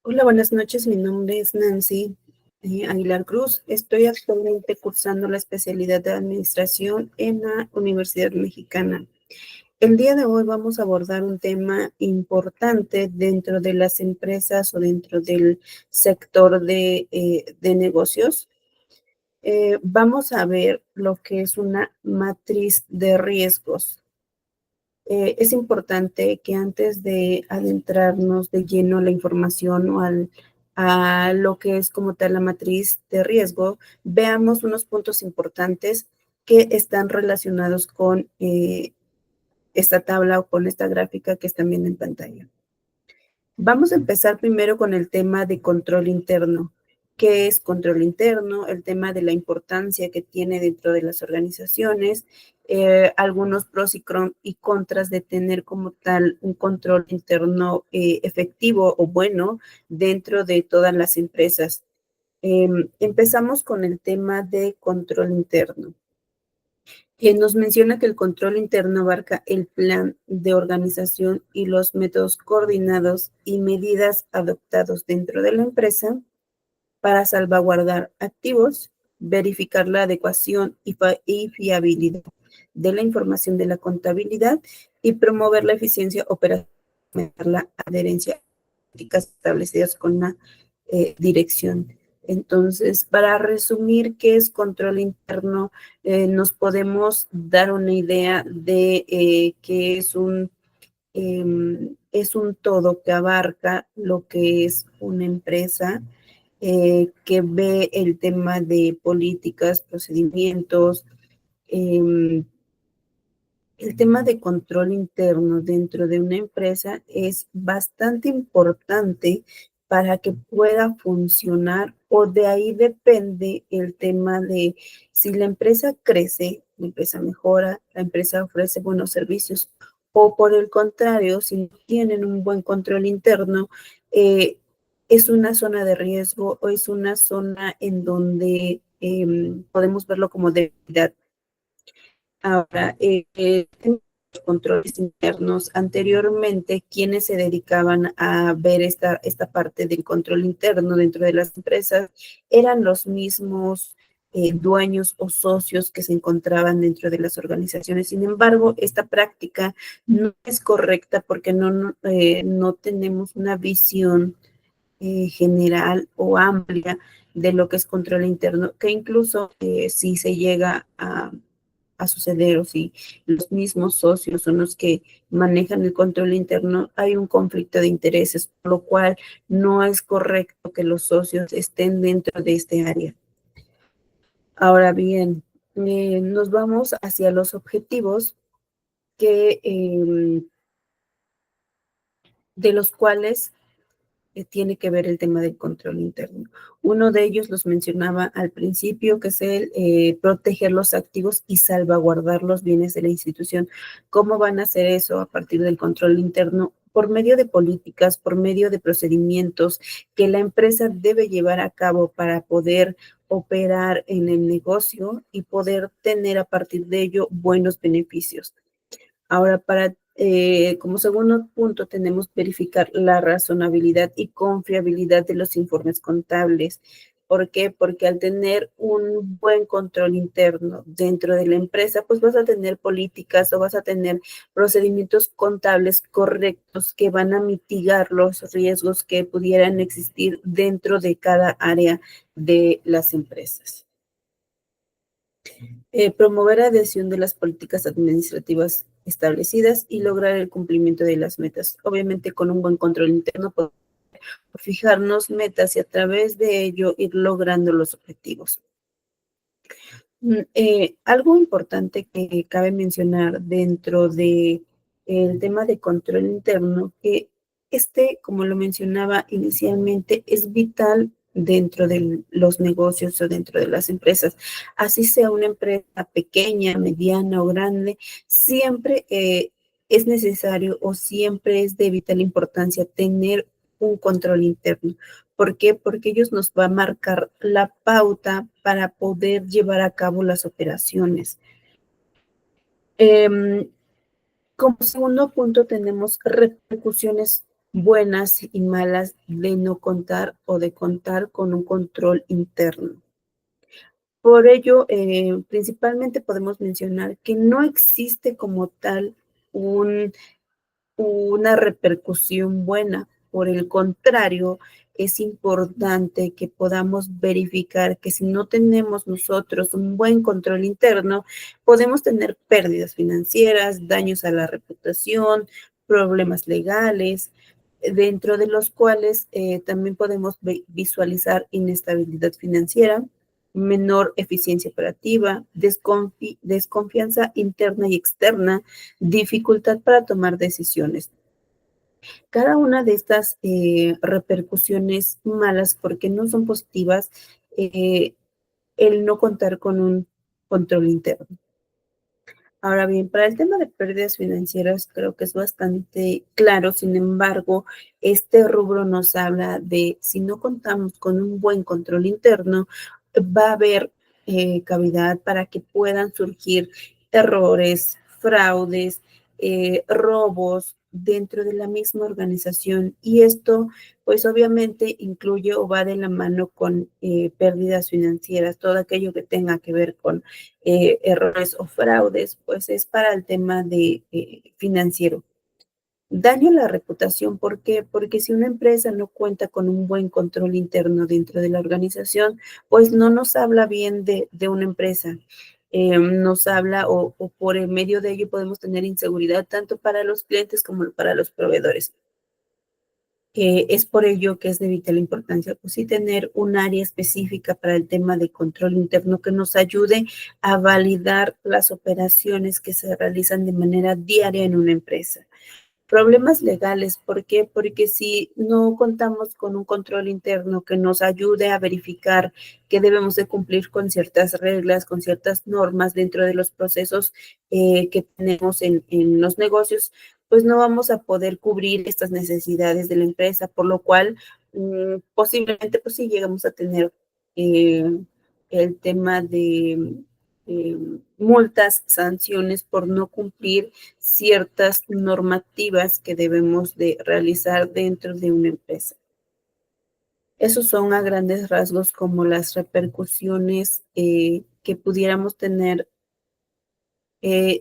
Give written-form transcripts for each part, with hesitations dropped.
Hola, buenas noches. Mi nombre es Nancy Aguilar Cruz. Estoy actualmente cursando la especialidad de Administración en la Universidad Mexicana. El día de hoy vamos a abordar un tema importante dentro de las empresas o dentro del sector de negocios. Vamos a ver lo que es una matriz de riesgos. Es importante que antes de adentrarnos de lleno a la información o a lo que es como tal la matriz de riesgo, veamos unos puntos importantes que están relacionados con esta tabla o con esta gráfica que están viendo en pantalla. Vamos a empezar primero con el tema de control interno. ¿Qué es control interno? El tema de la importancia que tiene dentro de las organizaciones, algunos pros y contras de tener como tal un control interno efectivo o bueno dentro de todas las empresas. Empezamos con el tema de control interno. Nos menciona que el control interno abarca el plan de organización y los métodos coordinados y medidas adoptados dentro de la empresa para salvaguardar activos, verificar la adecuación y fiabilidad de la información de la contabilidad y promover la eficiencia operacional, la adherencia a políticas establecidas con la dirección. Entonces, para resumir qué es control interno, nos podemos dar una idea de que es un todo que abarca lo que es una empresa, que ve el tema de políticas, procedimientos, eh, el tema de control interno dentro de una empresa es bastante importante para que pueda funcionar, o de ahí depende el tema de si la empresa crece, la empresa mejora, la empresa ofrece buenos servicios, o por el contrario, si no tienen un buen control interno, es una zona de riesgo o es una zona en donde podemos verlo como debilidad. Ahora, los controles internos, anteriormente, quienes se dedicaban a ver esta parte del control interno dentro de las empresas eran los mismos dueños o socios que se encontraban dentro de las organizaciones. Sin embargo, esta práctica no es correcta porque no tenemos una visión general o amplia de lo que es control interno, que incluso si se llega a suceder o si los mismos socios son los que manejan el control interno, hay un conflicto de intereses, por lo cual no es correcto que los socios estén dentro de este área. Ahora bien, nos vamos hacia los objetivos que, de los cuales tiene que ver el tema del control interno. Uno de ellos los mencionaba al principio, que es el proteger los activos y salvaguardar los bienes de la institución. ¿Cómo van a hacer eso a partir del control interno? Por medio de políticas, por medio de procedimientos que la empresa debe llevar a cabo para poder operar en el negocio y poder tener a partir de ello buenos beneficios. Ahora, como segundo punto, tenemos verificar la razonabilidad y confiabilidad de los informes contables. ¿Por qué? Porque al tener un buen control interno dentro de la empresa, pues vas a tener políticas o vas a tener procedimientos contables correctos que van a mitigar los riesgos que pudieran existir dentro de cada área de las empresas. Promover adhesión de las políticas administrativas establecidas y lograr el cumplimiento de las metas. Obviamente con un buen control interno podemos fijarnos metas y a través de ello ir logrando los objetivos. Algo importante que cabe mencionar dentro de el tema de control interno, que como lo mencionaba inicialmente, es vital dentro de los negocios o dentro de las empresas. Así sea una empresa pequeña, mediana o grande, siempre es necesario o siempre es de vital importancia tener un control interno. ¿Por qué? Porque ellos nos va a marcar la pauta para poder llevar a cabo las operaciones. Como segundo punto tenemos repercusiones buenas y malas de no contar o de contar con un control interno. Por ello, principalmente podemos mencionar que no existe como tal una repercusión buena. Por el contrario, es importante que podamos verificar que si no tenemos nosotros un buen control interno, podemos tener pérdidas financieras, daños a la reputación, problemas legales, dentro de los cuales también podemos visualizar inestabilidad financiera, menor eficiencia operativa, desconfianza interna y externa, dificultad para tomar decisiones. Cada una de estas repercusiones malas, porque no son positivas, el no contar con un control interno. Ahora bien, para el tema de pérdidas financieras creo que es bastante claro. Sin embargo, este rubro nos habla de si no contamos con un buen control interno, va a haber cavidad para que puedan surgir errores, fraudes, robos dentro de la misma organización. Y esto, pues obviamente incluye o va de la mano con pérdidas financieras, todo aquello que tenga que ver con errores o fraudes, pues es para el tema de financiero. Daño a la reputación, ¿por qué? Porque si una empresa no cuenta con un buen control interno dentro de la organización, pues no nos habla bien de una empresa. Nos habla o por el medio de ello podemos tener inseguridad tanto para los clientes como para los proveedores. Es por ello que es de vital importancia, pues sí, tener un área específica para el tema de control interno que nos ayude a validar las operaciones que se realizan de manera diaria en una empresa. Problemas legales, ¿por qué? Porque si no contamos con un control interno que nos ayude a verificar que debemos de cumplir con ciertas reglas, con ciertas normas dentro de los procesos que tenemos en los negocios, pues no vamos a poder cubrir estas necesidades de la empresa, por lo cual posiblemente pues sí llegamos a tener eh, el tema de eh, multas, sanciones por no cumplir ciertas normativas que debemos de realizar dentro de una empresa. Esos son a grandes rasgos como las repercusiones que pudiéramos tener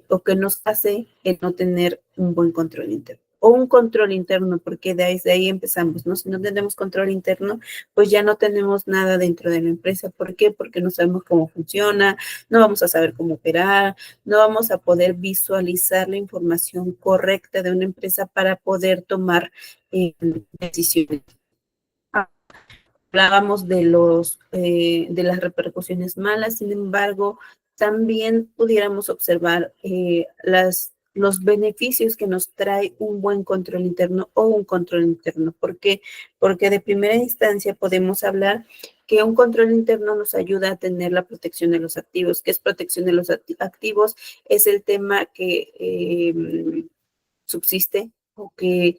o que nos hace el no tener un buen control interno. O un control interno, porque desde ahí empezamos, ¿no? Si no tenemos control interno, pues ya no tenemos nada dentro de la empresa. ¿Por qué? Porque no sabemos cómo funciona, no vamos a saber cómo operar, no vamos a poder visualizar la información correcta de una empresa para poder tomar decisiones. Hablábamos de las repercusiones malas, sin embargo, también pudiéramos observar los beneficios que nos trae un buen control interno o un control interno. ¿Por qué? Porque de primera instancia podemos hablar que un control interno nos ayuda a tener la protección de los activos. ¿Qué es protección de los activos? Es el tema que subsiste o que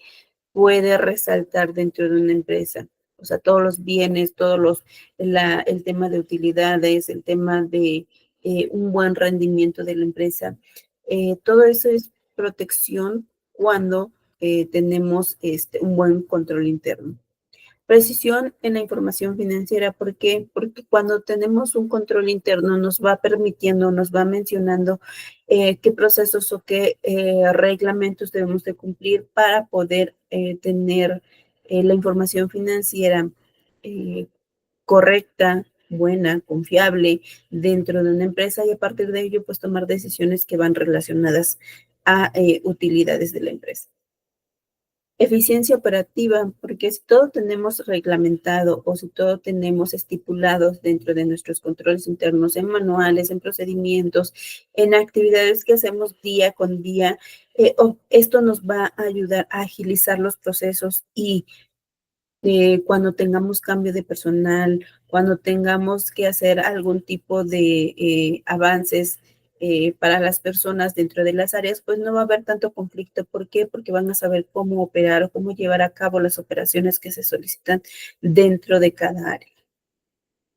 puede resaltar dentro de una empresa. O sea, todos los bienes, el tema de utilidades, el tema de un buen rendimiento de la empresa. Todo eso es protección cuando tenemos un buen control interno. Precisión en la información financiera, ¿por qué? Porque cuando tenemos un control interno nos va permitiendo, nos va mencionando qué procesos o qué reglamentos debemos de cumplir para poder tener la información financiera eh, correcta, buena, confiable dentro de una empresa y a partir de ello pues tomar decisiones que van relacionadas a utilidades de la empresa. Eficiencia operativa, porque si todo tenemos reglamentado o si todo tenemos estipulados dentro de nuestros controles internos, en manuales, en procedimientos, en actividades que hacemos día con día, esto nos va a ayudar a agilizar los procesos y cuando tengamos cambio de personal, cuando tengamos que hacer algún tipo de avances para las personas dentro de las áreas, pues no va a haber tanto conflicto. ¿Por qué? Porque van a saber cómo operar o cómo llevar a cabo las operaciones que se solicitan dentro de cada área.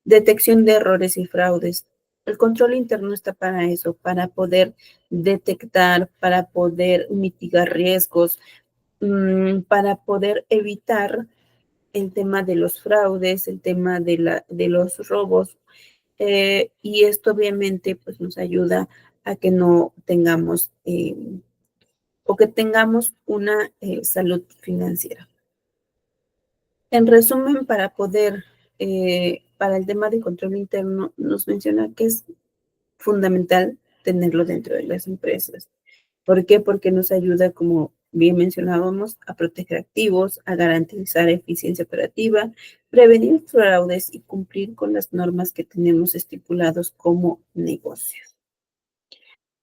Detección de errores y fraudes. El control interno está para eso, para poder detectar, para poder mitigar riesgos, para poder evitar el tema de los fraudes, el tema de los robos, y esto obviamente pues nos ayuda a que no tengamos o que tengamos una salud financiera. En resumen, para el tema de control interno, nos menciona que es fundamental tenerlo dentro de las empresas. ¿Por qué? Porque nos ayuda, como bien mencionábamos, a proteger activos, a garantizar eficiencia operativa, prevenir fraudes y cumplir con las normas que tenemos estipulados como negocios.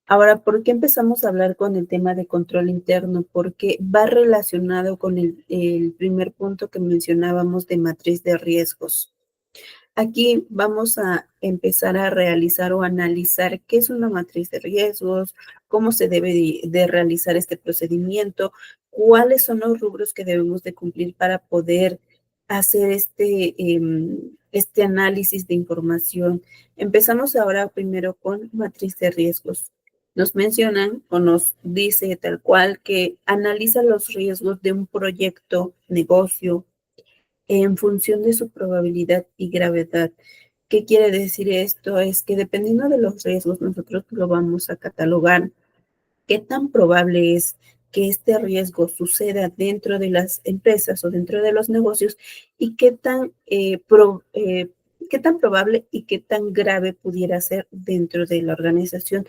Ahora, ¿por qué empezamos a hablar con el tema de control interno? Porque va relacionado con el primer punto que mencionábamos de matriz de riesgos. Aquí vamos a empezar a realizar o analizar qué es una matriz de riesgos, cómo se debe de realizar este procedimiento, cuáles son los rubros que debemos de cumplir para poder hacer este análisis de información. Empezamos ahora primero con matriz de riesgos. Nos mencionan o nos dice tal cual que analiza los riesgos de un proyecto, negocio, en función de su probabilidad y gravedad. ¿Qué quiere decir esto? Es que dependiendo de los riesgos, nosotros lo vamos a catalogar. ¿Qué tan probable es que este riesgo suceda dentro de las empresas o dentro de los negocios y qué tan probable y qué tan grave pudiera ser dentro de la organización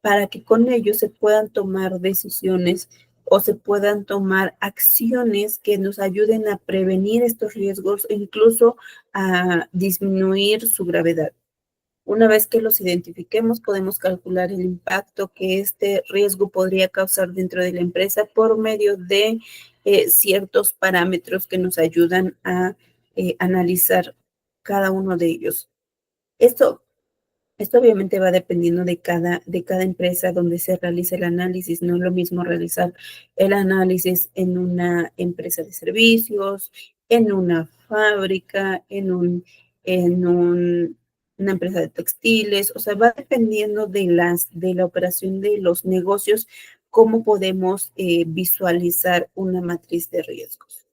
para que con ello se puedan tomar decisiones o se puedan tomar acciones que nos ayuden a prevenir estos riesgos e incluso a disminuir su gravedad? Una vez que los identifiquemos, podemos calcular el impacto que este riesgo podría causar dentro de la empresa por medio de ciertos parámetros que nos ayudan a analizar cada uno de ellos. Esto esto obviamente va dependiendo de cada empresa donde se realice el análisis. No es lo mismo realizar el análisis en una empresa de servicios, en una fábrica, una empresa de textiles. O sea, va dependiendo de la operación de los negocios, cómo podemos visualizar una matriz de riesgos.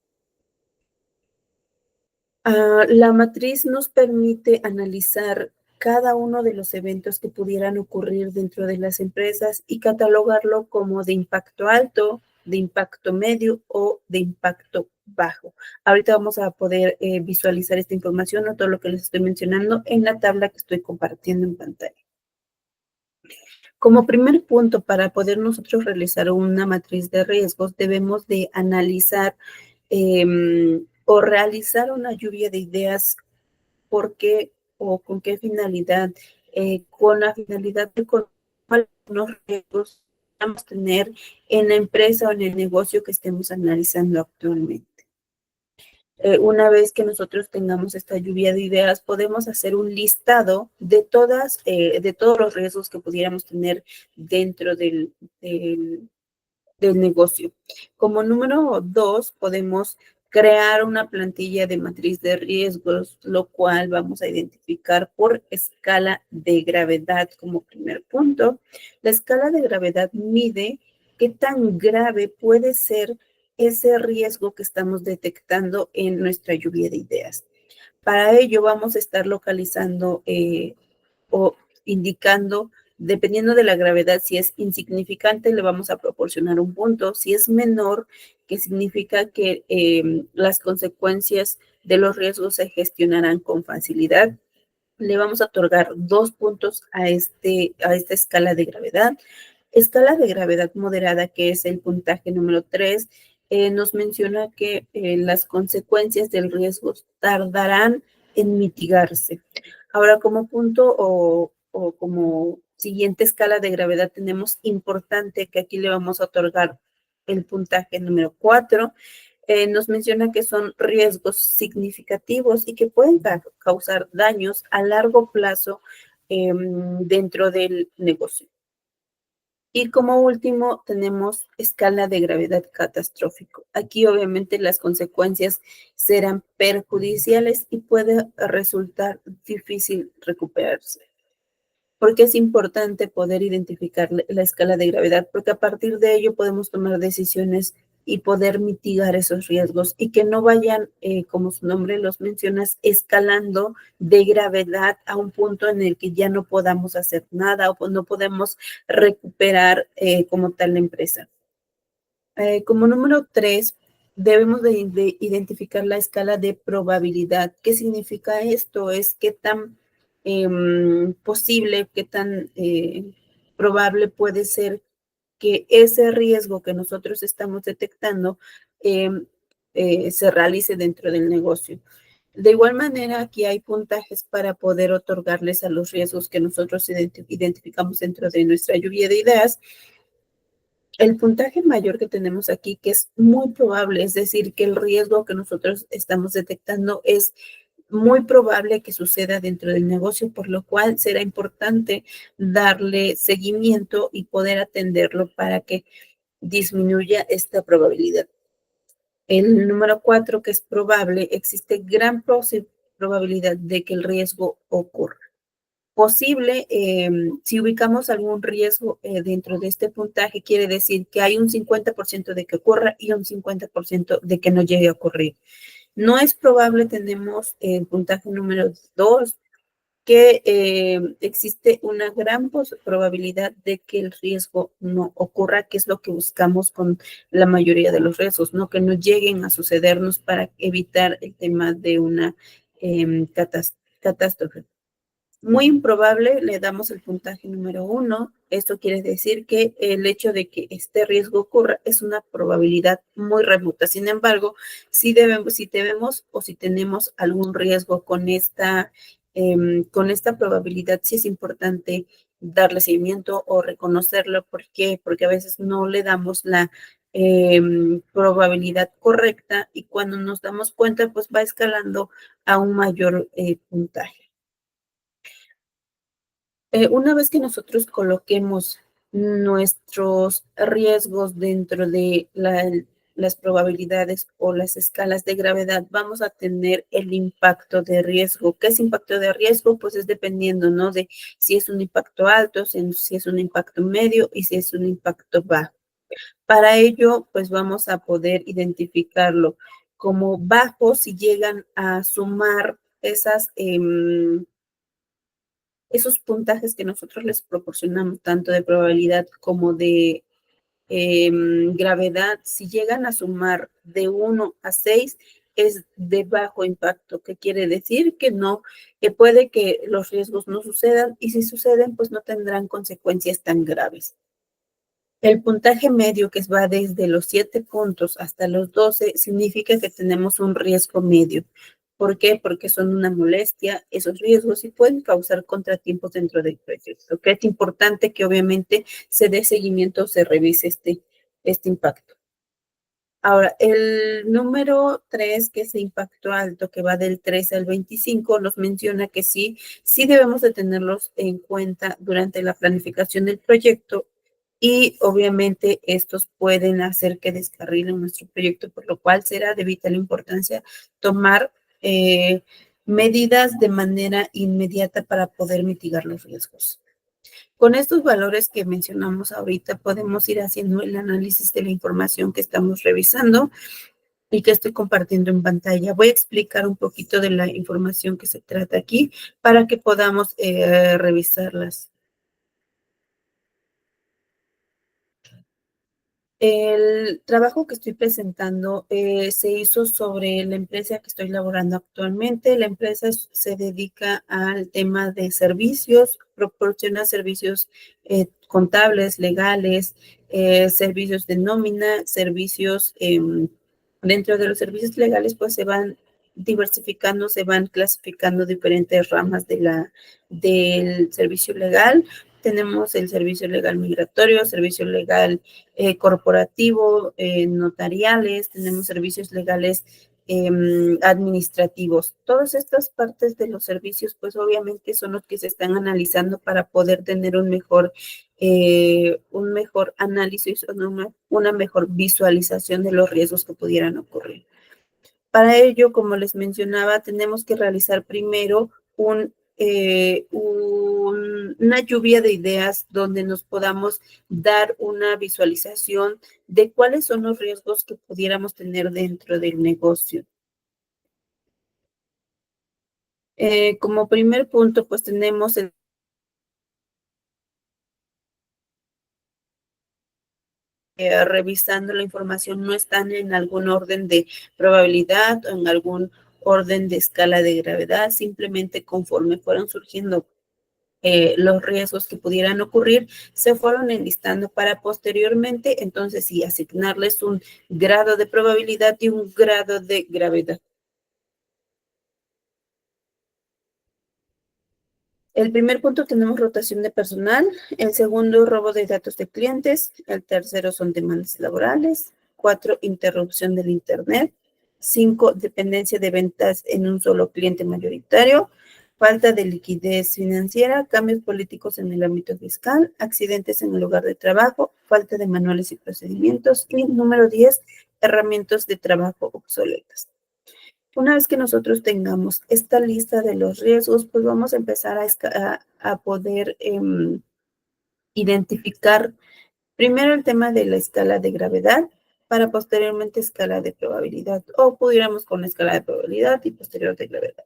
La matriz nos permite analizar cada uno de los eventos que pudieran ocurrir dentro de las empresas y catalogarlo como de impacto alto, de impacto medio o de impacto bajo. Ahorita vamos a poder visualizar esta información o todo lo que les estoy mencionando en la tabla que estoy compartiendo en pantalla. Como primer punto, para poder nosotros realizar una matriz de riesgos, debemos de analizar o realizar una lluvia de ideas. ¿Por qué o con qué finalidad? Con la finalidad de conocer cuáles son los riesgos que vamos a tener en la empresa o en el negocio que estemos analizando actualmente. Una vez que nosotros tengamos esta lluvia de ideas, podemos hacer un listado de todos los riesgos que pudiéramos tener dentro del negocio. Como número 2, podemos crear una plantilla de matriz de riesgos, lo cual vamos a identificar por escala de gravedad como primer punto. La escala de gravedad mide qué tan grave puede ser ese riesgo que estamos detectando en nuestra lluvia de ideas. Para ello vamos a estar localizando o indicando, dependiendo de la gravedad, si es insignificante, le vamos a proporcionar un punto. Si es menor, que significa que las consecuencias de los riesgos se gestionarán con facilidad, le vamos a otorgar 2 puntos a esta escala de gravedad. Escala de gravedad moderada, que es el puntaje número 3, nos menciona que las consecuencias del riesgo tardarán en mitigarse. Ahora, como punto o como siguiente escala de gravedad tenemos importante, que aquí le vamos a otorgar el puntaje número 4. Nos menciona que son riesgos significativos y que pueden causar daños a largo plazo dentro del negocio. Y como último, tenemos escala de gravedad catastrófico. Aquí obviamente las consecuencias serán perjudiciales y puede resultar difícil recuperarse. ¿Por qué es importante poder identificar la escala de gravedad? Porque a partir de ello podemos tomar decisiones y poder mitigar esos riesgos y que no vayan, como su nombre los mencionas, escalando de gravedad a un punto en el que ya no podamos hacer nada o no podemos recuperar como tal la empresa. Como número 3, debemos de identificar la escala de probabilidad. ¿Qué significa esto? Es qué tan posible, qué tan probable puede ser que ese riesgo que nosotros estamos detectando se realice dentro del negocio. De igual manera, aquí hay puntajes para poder otorgarles a los riesgos que nosotros identificamos dentro de nuestra lluvia de ideas. El puntaje mayor que tenemos aquí, que es muy probable, es decir, que el riesgo que nosotros estamos detectando es muy probable que suceda dentro del negocio, por lo cual será importante darle seguimiento y poder atenderlo para que disminuya esta probabilidad. El número 4, que es probable, existe gran probabilidad de que el riesgo ocurra. Posible, si ubicamos algún riesgo dentro de este puntaje, quiere decir que hay un 50% de que ocurra y un 50% de que no llegue a ocurrir. No es probable, tenemos el puntaje número 2, que existe una gran probabilidad de que el riesgo no ocurra, que es lo que buscamos con la mayoría de los riesgos, ¿no? Que no lleguen a sucedernos para evitar el tema de una catástrofe. Muy improbable, le damos el puntaje número 1. Esto quiere decir que el hecho de que este riesgo ocurra es una probabilidad muy remota. Sin embargo, si debemos o si tenemos algún riesgo con esta probabilidad, sí es importante darle seguimiento o reconocerlo. ¿Por qué? Porque a veces no le damos la probabilidad correcta y cuando nos damos cuenta, pues va escalando a un mayor puntaje. Una vez que nosotros coloquemos nuestros riesgos dentro de las probabilidades o las escalas de gravedad, vamos a tener el impacto de riesgo. ¿Qué es impacto de riesgo? Pues es dependiendo, ¿no? De si es un impacto alto, si es un impacto medio y si es un impacto bajo. Para ello, pues vamos a poder identificarlo como bajo si llegan a sumar esos puntajes que nosotros les proporcionamos, tanto de probabilidad como de gravedad, si llegan a sumar de 1 a 6, es de bajo impacto, que quiere decir que no, que puede que los riesgos no sucedan y si suceden, pues no tendrán consecuencias tan graves. El puntaje medio, que va desde los 7 puntos hasta los 12, significa que tenemos un riesgo medio. ¿Por qué? Porque son una molestia esos riesgos y pueden causar contratiempos dentro del proyecto. Que es importante que obviamente se dé seguimiento o se revise este impacto. Ahora, el número 3, que es el impacto alto, que va del 3 al 25, nos menciona que sí debemos de tenerlos en cuenta durante la planificación del proyecto y obviamente estos pueden hacer que descarrilen nuestro proyecto, por lo cual será de vital importancia tomar medidas de manera inmediata para poder mitigar los riesgos. Con estos valores que mencionamos ahorita, podemos ir haciendo el análisis de la información que estamos revisando y que estoy compartiendo en pantalla. Voy a explicar un poquito de la información que se trata aquí para que podamos revisarlas. El trabajo que estoy presentando se hizo sobre la empresa que estoy laborando actualmente. La empresa se dedica al tema de servicios, proporciona servicios contables, legales, servicios de nómina, servicios dentro de los servicios legales, pues se van diversificando, se van clasificando diferentes ramas del servicio legal. Tenemos el servicio legal migratorio, servicio legal corporativo, notariales, tenemos servicios legales administrativos. Todas estas partes de los servicios, pues obviamente son los que se están analizando para poder tener un mejor análisis, una mejor visualización de los riesgos que pudieran ocurrir. Para ello, como les mencionaba, tenemos que realizar primero un una lluvia de ideas donde nos podamos dar una visualización de cuáles son los riesgos que pudiéramos tener dentro del negocio. Como primer punto, pues tenemos revisando la información, no están en algún orden de probabilidad o en algún orden de escala de gravedad, simplemente conforme fueron surgiendo los riesgos que pudieran ocurrir, se fueron enlistando para posteriormente, entonces sí, asignarles un grado de probabilidad y un grado de gravedad. El primer punto tenemos rotación de personal, el segundo robo de datos de clientes, el tercero son demandas laborales, 4 interrupción del Internet, 5 dependencia de ventas en un solo cliente mayoritario, falta de liquidez financiera, cambios políticos en el ámbito fiscal, accidentes en el lugar de trabajo, falta de manuales y procedimientos y número 10, herramientas de trabajo obsoletas. Una vez que nosotros tengamos esta lista de los riesgos, pues vamos a empezar a poder identificar primero el tema de la escala de gravedad para posteriormente escala de probabilidad o pudiéramos con escala de probabilidad y posterior de gravedad.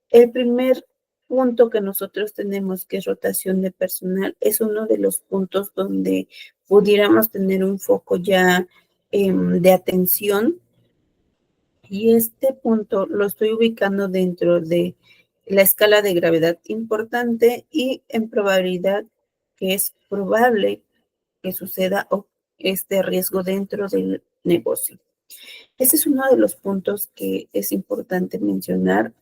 El primer punto que nosotros tenemos, que es rotación de personal, es uno de los puntos donde pudiéramos tener un foco ya de atención. Y este punto lo estoy ubicando dentro de la escala de gravedad importante y en probabilidad que es probable que suceda este riesgo dentro del negocio. Ese es uno de los puntos que es importante mencionar.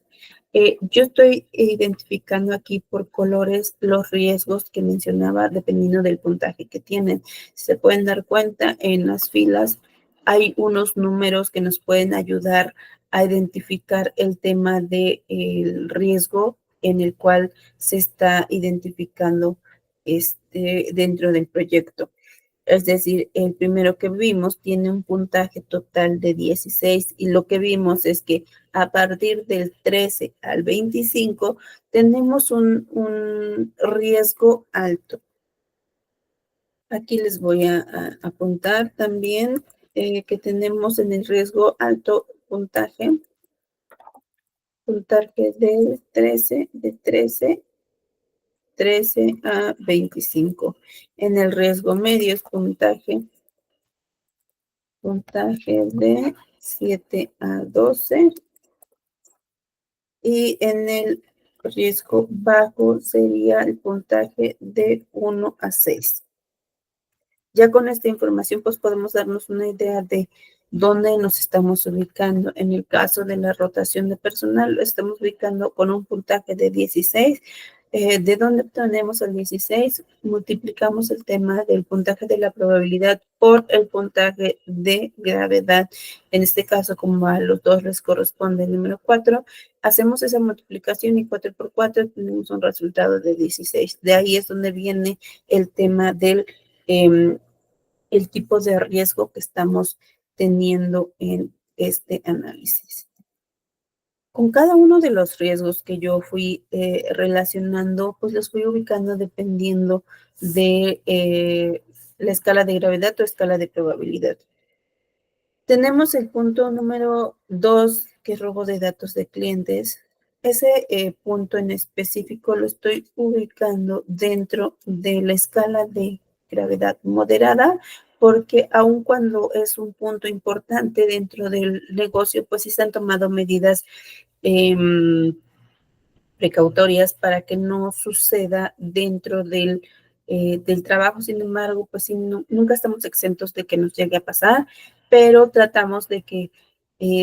Yo estoy identificando aquí por colores los riesgos que mencionaba dependiendo del puntaje que tienen. Si se pueden dar cuenta, en las filas hay unos números que nos pueden ayudar a identificar el tema del riesgo en el cual se está identificando dentro del proyecto. Es decir, el primero que vimos tiene un puntaje total de 16 y lo que vimos es que a partir del 13 al 25 tenemos un riesgo alto. Aquí les voy a apuntar también que tenemos en el riesgo alto puntaje del 13 a 25. En el riesgo medio es puntaje de 7 a 12. Y en el riesgo bajo sería el puntaje de 1 a 6. Ya con esta información, pues podemos darnos una idea de dónde nos estamos ubicando. En el caso de la rotación de personal, lo estamos ubicando con un puntaje de 16. ¿De dónde obtenemos el 16? Multiplicamos el tema del puntaje de la probabilidad por el puntaje de gravedad. En este caso, como a los dos les corresponde el número 4, hacemos esa multiplicación y 4 por 4 tenemos un resultado de 16. De ahí es donde viene el tema del el tipo de riesgo que estamos teniendo en este análisis. Con cada uno de los riesgos que yo fui relacionando, pues los fui ubicando dependiendo de la escala de gravedad o escala de probabilidad. Tenemos el punto número 2, que es robo de datos de clientes. Ese punto en específico lo estoy ubicando dentro de la escala de gravedad moderada, porque aun cuando es un punto importante dentro del negocio, pues sí se han tomado medidas precautorias para que no suceda dentro del trabajo. Sin embargo, pues sí, nunca estamos exentos de que nos llegue a pasar, pero tratamos de que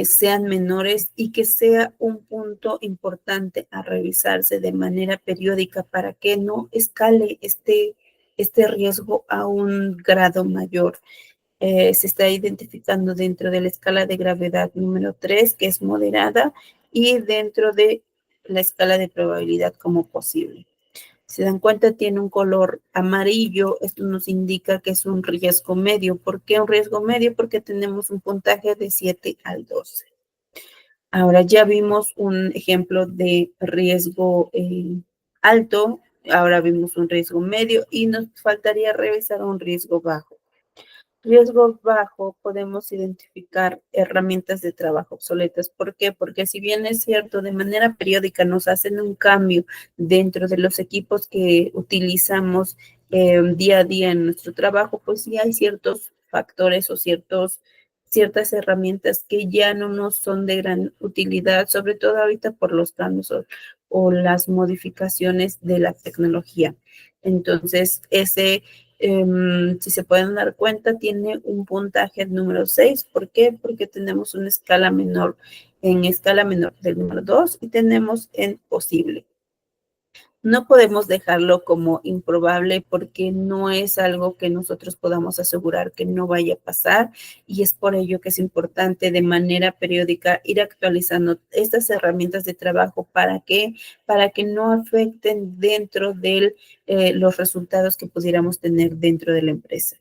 sean menores y que sea un punto importante a revisarse de manera periódica para que no escale este riesgo a un grado mayor. Se está identificando dentro de la escala de gravedad número 3, que es moderada, y dentro de la escala de probabilidad como posible. Si se dan cuenta, tiene un color amarillo. Esto nos indica que es un riesgo medio. ¿Por qué un riesgo medio? Porque tenemos un puntaje de 7 al 12. Ahora ya vimos un ejemplo de riesgo alto, ahora vimos un riesgo medio y nos faltaría revisar un riesgo bajo. Riesgo bajo, podemos identificar herramientas de trabajo obsoletas. ¿Por qué? Porque si bien es cierto, de manera periódica nos hacen un cambio dentro de los equipos que utilizamos día a día en nuestro trabajo, pues sí hay ciertos factores o ciertas herramientas que ya no nos son de gran utilidad, sobre todo ahorita por los cambios o las modificaciones de la tecnología. Entonces, si se pueden dar cuenta, tiene un puntaje número 6. ¿Por qué? Porque tenemos una escala menor, en escala menor del número 2 y tenemos en posible. No podemos dejarlo como improbable porque no es algo que nosotros podamos asegurar que no vaya a pasar y es por ello que es importante de manera periódica ir actualizando estas herramientas de trabajo para que no afecten dentro de los resultados que pudiéramos tener dentro de la empresa.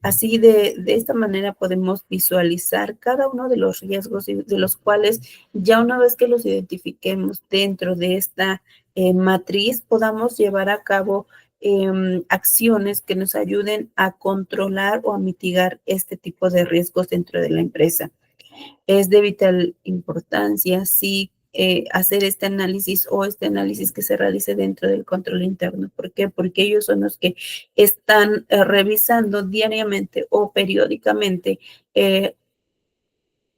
Así de esta manera podemos visualizar cada uno de los riesgos de los cuales ya una vez que los identifiquemos dentro de esta matriz, podamos llevar a cabo acciones que nos ayuden a controlar o a mitigar este tipo de riesgos dentro de la empresa. Es de vital importancia, sí, hacer este análisis o este análisis que se realice dentro del control interno. ¿Por qué? Porque ellos son los que están revisando diariamente o periódicamente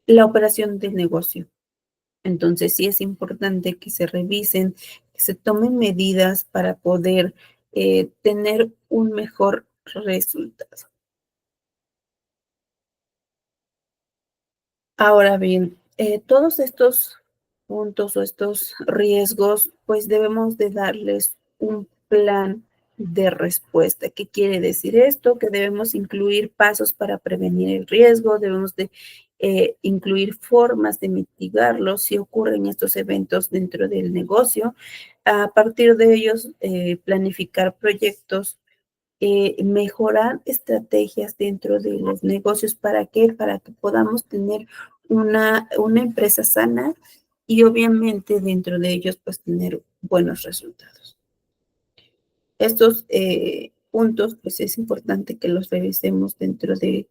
la operación del negocio. Entonces, sí es importante que se revisen, que se tomen medidas para poder tener un mejor resultado. Ahora bien, todos estos puntos o estos riesgos, pues debemos de darles un plan de respuesta. ¿Qué quiere decir esto? Que debemos incluir pasos para prevenir el riesgo, debemos de incluir formas de mitigarlo si ocurren estos eventos dentro del negocio. A partir de ellos, planificar proyectos, mejorar estrategias dentro de los negocios. ¿Para qué? Para que podamos tener una empresa sana y obviamente dentro de ellos pues tener buenos resultados. Estos puntos pues es importante que los revisemos dentro de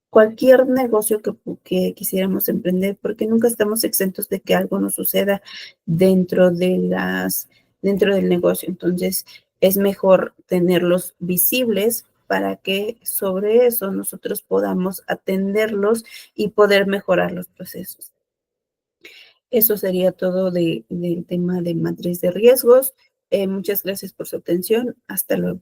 cualquier negocio que quisiéramos emprender, porque nunca estamos exentos de que algo nos suceda dentro dentro del negocio. Entonces, es mejor tenerlos visibles para que sobre eso nosotros podamos atenderlos y poder mejorar los procesos. Eso sería todo del tema de matriz de riesgos. Muchas gracias por su atención. Hasta luego.